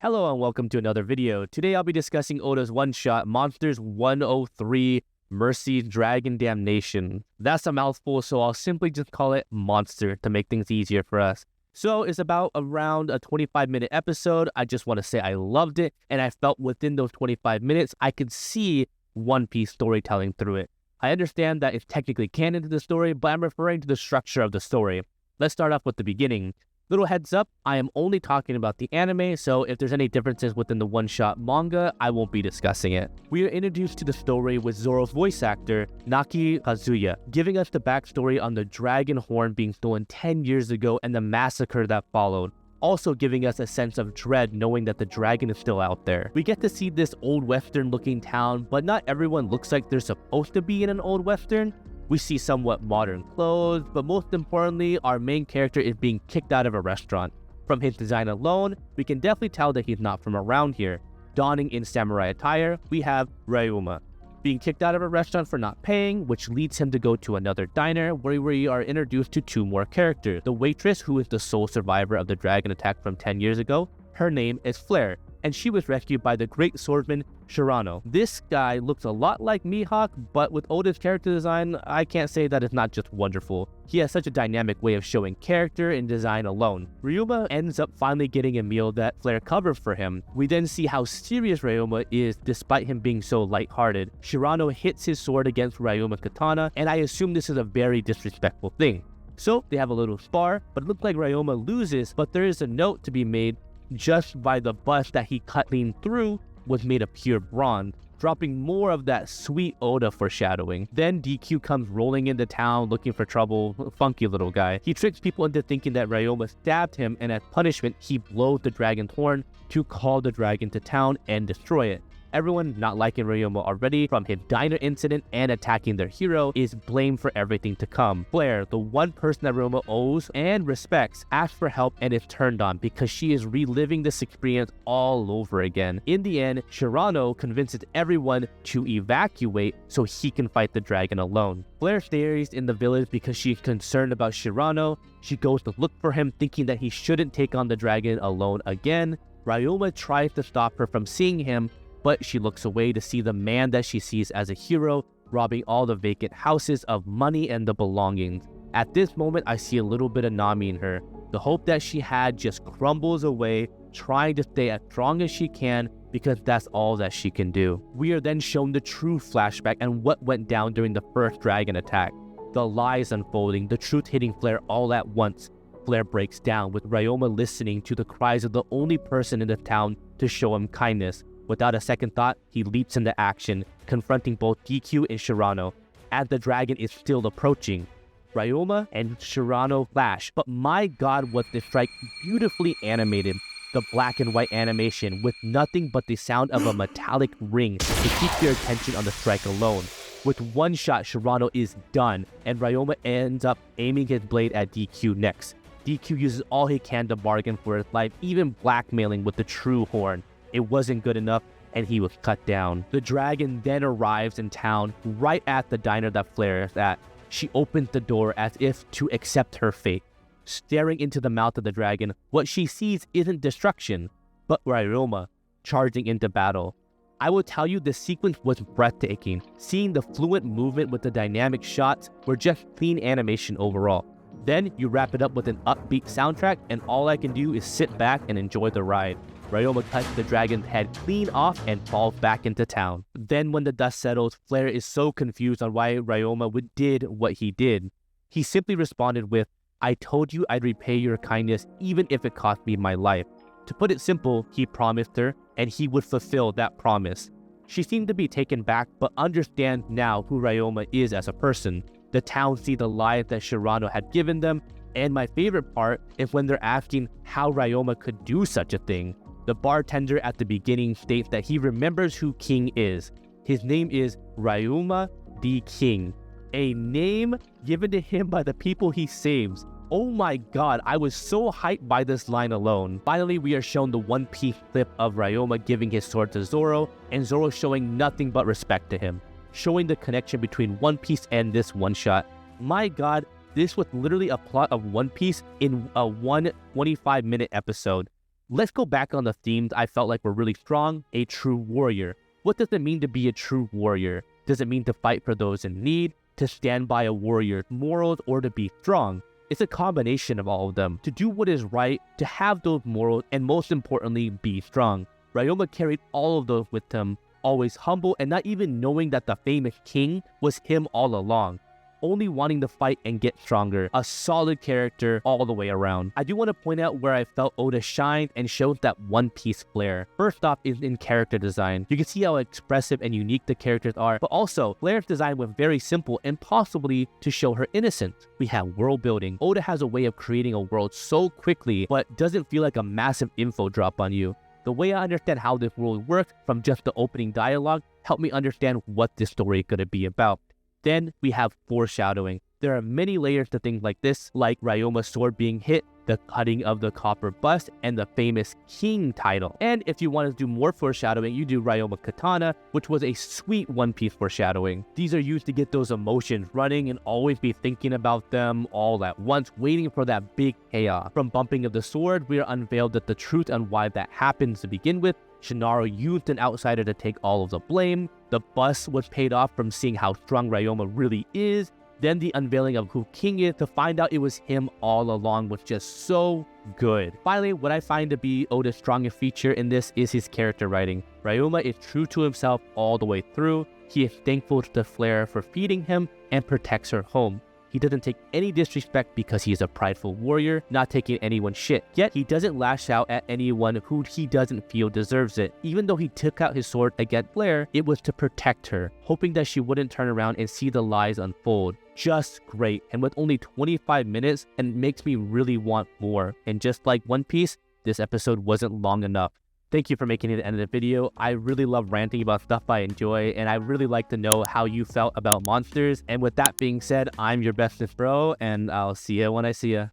Hello and welcome to another video. Today I'll be discussing Oda's one-shot Monsters 103 Mercy Dragon Damnation. That's a mouthful, so I'll simply just call it Monster to make things easier for us. So it's about around a 25-minute episode. I just want to say I loved it, and I felt within those 25 minutes I could see One Piece storytelling through it. I understand that it's technically canon to the story, but I'm referring to the structure of the story. Let's start off with the beginning. Little heads up, I am only talking about the anime, so if there's any differences within the one-shot manga, I won't be discussing it. We are introduced to the story with Zoro's voice actor, Naki Kazuya, giving us the backstory on the dragon horn being stolen 10 years ago and the massacre that followed. Also giving us a sense of dread knowing that the dragon is still out there. We get to see this old western looking town, but not everyone looks like they're supposed to be in an old western. We see somewhat modern clothes, but most importantly, our main character is being kicked out of a restaurant. From his design alone, we can definitely tell that he's not from around here. Donning in samurai attire, we have Ryuma, being kicked out of a restaurant for not paying, which leads him to go to another diner where we are introduced to two more characters. The waitress, who is the sole survivor of the dragon attack from 10 years ago, her name is Flare, and she was rescued by the great swordsman Shirano. This guy looks a lot like Mihawk, but with Oda's character design, I can't say that it's not just wonderful. He has such a dynamic way of showing character and design alone. Ryuma ends up finally getting a meal that Flare covers for him. We then see how serious Ryuma is despite him being so lighthearted. Shirano hits his sword against Ryuma's katana, and I assume this is a very disrespectful thing. So they have a little spar, but it looks like Ryuma loses, but there is a note to be made just by the bust that he cut clean through was made of pure bronze, dropping more of that sweet Oda foreshadowing. Then DQ comes rolling into town looking for trouble, funky little guy. He tricks people into thinking that Ryoma stabbed him, and as punishment, he blows the dragon's horn to call the dragon to town and destroy it. Everyone not liking Ryoma already from his diner incident and attacking their hero is blamed for everything to come. Flare, the one person that Ryoma owes and respects, asks for help and is turned on because she is reliving this experience all over again. In the end, Shirano convinces everyone to evacuate so he can fight the dragon alone. Flare stays in the village because she's concerned about Shirano. She goes to look for him thinking that he shouldn't take on the dragon alone again. Ryoma tries to stop her from seeing him, but she looks away to see the man that she sees as a hero robbing all the vacant houses of money and the belongings. At this moment, I see a little bit of Nami in her. The hope that she had just crumbles away, trying to stay as strong as she can because that's all that she can do. We are then shown the true flashback and what went down during the first dragon attack. The lies unfolding, the truth hitting Flare all at once. Flare breaks down with Ryoma listening to the cries of the only person in the town to show him kindness. Without a second thought, he leaps into action, confronting both DQ and Shirano, as the dragon is still approaching. Ryoma and Shirano clash, but my god was this strike beautifully animated. The black and white animation with nothing but the sound of a metallic ring to keep your attention on the strike alone. With one shot, Shirano is done, and Ryoma ends up aiming his blade at DQ next. DQ uses all he can to bargain for his life, even blackmailing with the true horn. It wasn't good enough, and he was cut down. The dragon then arrives in town right at the diner that Flare is at. She opens the door as if to accept her fate. Staring into the mouth of the dragon, what she sees isn't destruction, but Ryoma charging into battle. I will tell you, the sequence was breathtaking. Seeing the fluent movement with the dynamic shots were just clean animation overall. Then you wrap it up with an upbeat soundtrack, and all I can do is sit back and enjoy the ride. Ryoma cuts the dragon's head clean off and falls back into town. Then when the dust settles, Flare is so confused on why Ryoma did what he did. He simply responded with, "I told you I'd repay your kindness even if it cost me my life." To put it simple, he promised her, and he would fulfill that promise. She seemed to be taken back, but understands now who Ryoma is as a person. The town see the lies that Shirano had given them, and my favorite part is when they're asking how Ryoma could do such a thing. The bartender at the beginning states that he remembers who King is. His name is Ryuma the King, a name given to him by the people he saves. Oh my god, I was so hyped by this line alone. Finally, we are shown the One Piece clip of Ryoma giving his sword to Zoro, and Zoro showing nothing but respect to him, showing the connection between One Piece and this one-shot. My god, this was literally a plot of One Piece in a 125-minute episode. Let's go back on the themes I felt like were really strong. A true warrior. What does it mean to be a true warrior? Does it mean to fight for those in need, to stand by a warrior's morals, or to be strong? It's a combination of all of them. To do what is right, to have those morals, and most importantly, be strong. Ryoma carried all of those with him, always humble and not even knowing that the famous king was him all along. Only wanting to fight and get stronger. A solid character all the way around. I do want to point out where I felt Oda shined and showed that One Piece flair. First off is in character design. You can see how expressive and unique the characters are, but also Claire's design was very simple and possibly to show her innocence. We have world building. Oda has a way of creating a world so quickly, but doesn't feel like a massive info drop on you. The way I understand how this world works from just the opening dialogue helped me understand what this story is going to be about. Then we have foreshadowing. There are many layers to things like this, like Ryoma's sword being hit, the cutting of the copper bust, and the famous king title. And if you want to do more foreshadowing, you do Ryoma Katana, which was a sweet One Piece foreshadowing. These are used to get those emotions running and always be thinking about them all at once, waiting for that big payoff. From bumping of the sword, we are unveiled that the truth on why that happens to begin with. Shinaru used an outsider to take all of the blame. The bust was paid off from seeing how strong Ryoma really is. Then the unveiling of who King is to find out it was him all along was just so good. Finally, what I find to be Oda's strongest feature in this is his character writing. Ryoma is true to himself all the way through. He is thankful to Flare for feeding him and protects her home. He doesn't take any disrespect because he is a prideful warrior, not taking anyone's shit. Yet, he doesn't lash out at anyone who he doesn't feel deserves it. Even though he took out his sword against Blair, it was to protect her, hoping that she wouldn't turn around and see the lies unfold. Just great, and with only 25 minutes, and it makes me really want more. And just like One Piece, this episode wasn't long enough. Thank you for making it to the end of the video. I really love ranting about stuff I enjoy, and I really like to know how you felt about monsters. And with that being said, I'm your bestest bro, and I'll see ya when I see ya.